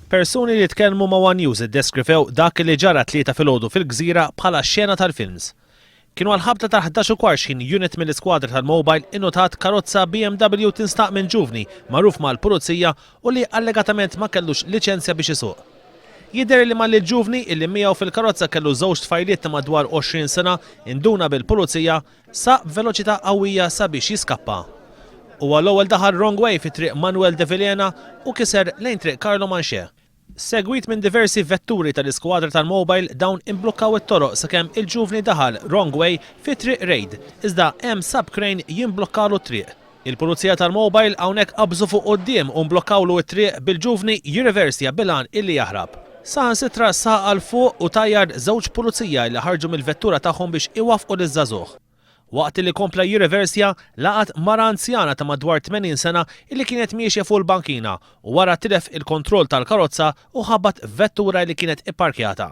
Persuni li tkellmu ma' One News iddeskrifew dak li ġara 3 filgħodu fil-Gżira bħala xena tal-films. Kienu għal-ħabta ta' 11 kwarxin unit mill-iskwadra tal-Mobile innotat karozza BMW tinstaq minn ġuvni magħruf mal-pulizija u li allegatament ma kellux liċenzja biex isuq. Jidher li mal-ġuvni illi miegħu fil-karozza kellu żewġ tfajliet ta' madwar 20 sena induna bil-pulizija saq veloċità qawwija sabiex jiskappa. Huwa l-ewwel daħal wrong way fi triq Manuel de Villena u kiser lejn triq Carlo Manche. Segwit minn diversi vetturi tal-iskwadra tal-Mobile dawn imblukkaw it-toroq sakemm il-ġuvni daħal wrong way fi triq Reid, iżda hemm subcrane jimblokkalu t-triq. Il-Pulizija tal-Mobile hawnhekk qabżu fuq quddiem u mblokkawlu t-triq bil-ġuvni jirriversja bilan illi jaħrab. Saħansitra saqal fuq u tajjar żewġ pulizija li ħarġu mill-vettura tagħhom biex iwaffqu liż-żagħżugħ. Waqt li kompla jirreversja laqat mara anzjana ta' madwar 80 sena illi kienet miexja fuq il-bankina u wara tilef il-kontroll tal-karozza u ħabbat vettura li kienet ipparkjata.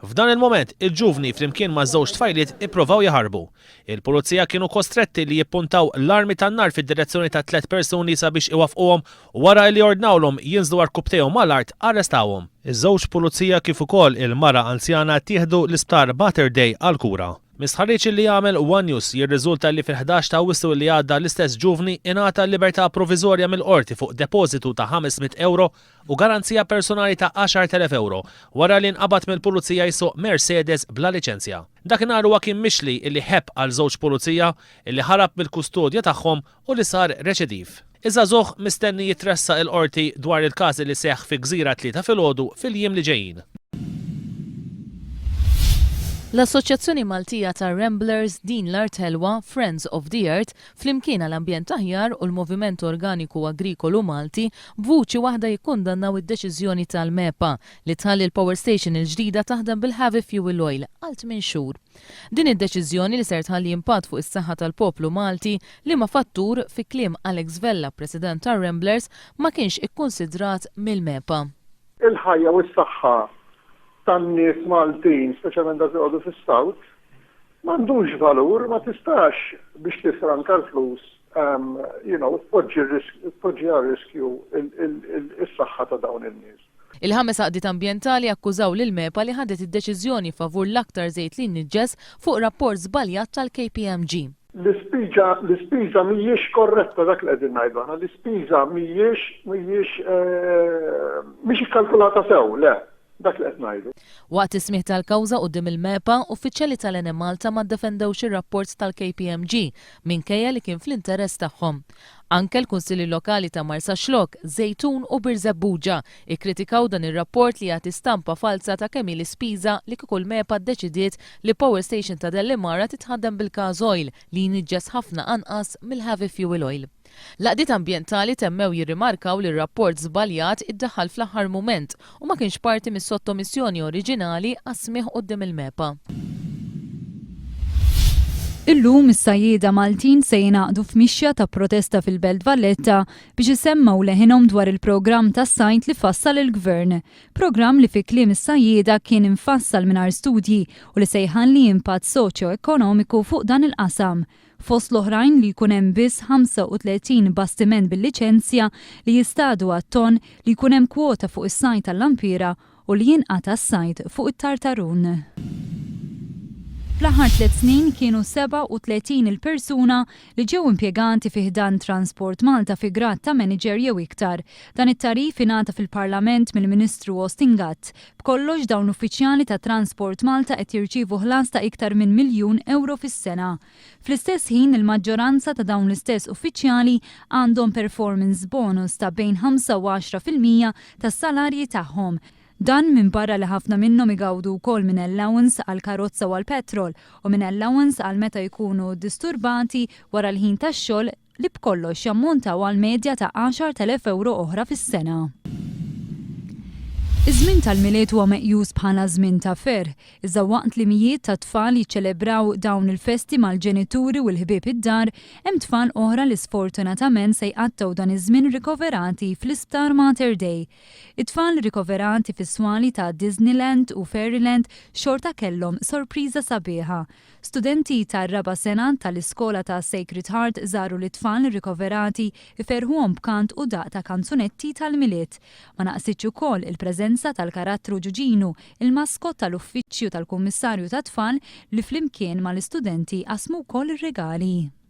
F'dan il-moment il-ġuvni flimkien ma' żewġ tfajliet ippruvaw jaħarbu. Il-pulizija kienu kostretti li jippuntaw l-armi tan-nar fid-direzzjoni ta' 3 persuni sabiex iwafquhom u wara li ordnawlhom jinżlu arkubtejhom mal-art arrestawhom. Iż-żewġ pulizija kif ukoll il-mara anzjana tieħdu l-isptar Mater Dei għal-kura. Misħarriċ li jagħmel One News jirriżulta li fil-11 ta' Awwissu li għadda l-istess ġuvni ingħata libertà provizorja mill-qorti fuq depożitu ta' 500 euro u garanzija personali ta' 10,000 euro wara li nqabad mill-pulizija jsuq Mercedes bla liċenzja. Dakinhar huwa kien mixli illi ħepp għal żewġ pulizija illi ħarab mill-kustodja tagħhom u li sar reċidiv. Iż-żagħżugħ mistenni jitressa l-qorti dwar il-każ li seħħ fi Gżira 3 filgħodu fil-jiem li ġejjin. L-Assoċjazzjoni Maltija tar Ramblers din l-Art Helwa Friends of the Earth flimkien għall-ambjent aħjar u l-Moviment Organiku Agrikolu Malti b'vuċi waħda jikkundannaw id-deċiżjoni tal-MEPA li tħalli l-Power Station il-ġdida taħdem bil-heavy fuel oil għal 8 xhur. Din id-deċiżjoni li ser tħalli impatt fuq is-saħħa tal-poplu Malti li ma fattur fi kliem Alex Vella, President tar Ramblers, ma kienx ikkunsidrat mill-MEPA. Il-ħajja u s-saħħa tan-nies Maltin, speċjalment dak li għodu fis-South, m'għandux valur, ma tistax biex tisranka l-flus, tpoġġi għal riskju is-saħħa ta' dawn in-nies. Il-5 qdiet ambjentali akkużaw lil MEPA li ħadet id-deċiżjoni favur l-aktar żejt li nniġġes fuq rapport żbaljat tal-KPMG. L-ispiża mhijiex korretta dak li qegħdin ngħidu aħna, l-ispiża mhijiex ikkalkulata sew, le. Dak li qed ngħidu. Waqt ismih tal-kawża quddiem il-MEPA, uffiċjali tal-Ene Malta ma ddefendewx ir-rapport tal-KPMG minkejja li kien fl-interess tagħhom. Anke l-Kunsilli Lokali ta' Marsa Xlok, Zejtun u Birzebbuġa ikkritikaw dan ir-rapport li jagħti stampa falsa ta' kemm l-ispiża li kieku l-MEPA ddeċidiet li Power Station ta' Dellimara titħaddem bil-gażoil li jniġġes ħafna anqas mill-heavy fuel oil. L-qdiet ambjentali temmew jirrimarkaw li r-rapport żbaljat iddaħħal fl-aħħar mument u ma kienx parti mis-sottomissjoni oriġinali għas-smigħ quddiem il-MEPA. Illum is-sajjieda Maltin se jingħaqdu f'mixja ta' protesta fil-Belt Valletta biex isemmaw leħinhom dwar il-programm tas-sajt li fassal il-Gvern. Programm li fi kliem is-sajjieda kien infassal mingħajr studji u li se jħalli impatt soċjo-ekonomiku fuq dan il-qasam. Fost l-oħrajn li jkun hemm biss 35 bastiment bil-liċenzja li jistadu għat-ton li jkun hemm kwota fuq is-sajt tal-Lampira u li jinqata' s-sajt fuq it-Tartarun. Fl-aħħar 3 snin kienu 37 il-persuna li ġew impjeganti fi ħdan Transport Malta fi grad ta' manager jew iktar. Dan it-tarif ingħata fil-Parlament mill-Ministru Austin Gatt. B'kollox dawn uffiċjali ta' Transport Malta qed jirċievu ħlas ta' iktar minn €1,000,000 fis-sena. Fl-istess ħin il-maġġoranza ta' dawn l-istess uffiċjali għandhom performance bonus ta' bejn 5 u 10% tas-salarji tagħhom. Dan minn barra li ħafna minnhom igawdu wkoll minn allowance għal karozza u għal petrol u minn allowance għal meta jkunu disturbati wara l-ħin tax-xogħol li b'kollox jammontaw għal medja ta' 10,000 euro oħra fis-sena. Iż-żmien tal-miliet huwa meqjus bħala żmien ta' ferħ, iżda waqt li mijiet ta' tfal jiċċelebraw dawn il-festi mal-ġenituri u l-ħbieb id-dar, hemm tfal oħra li sfortunatament se jqattaw dan iż-żmien rikoverati fl-isptar Mater Dei. It-tfal rikoverati fis-swali ta' Disneyland u Fairyland xorta kellhom sorpriża sabiħa. Studenti tar-raba sena tal-iskola ta' Sacred Heart żaru l-tfal rikoverati iferħuhom b'kant u daq ta' kanzunetti tal-miliet. Ma naqsitx ukoll il-preżenza tal-karattru Ġuġinu, il-maskot tal-uffiċċju tal-Kummissarju tat-Tfal li flimkien mal-istudenti qasmu wkoll ir-regali.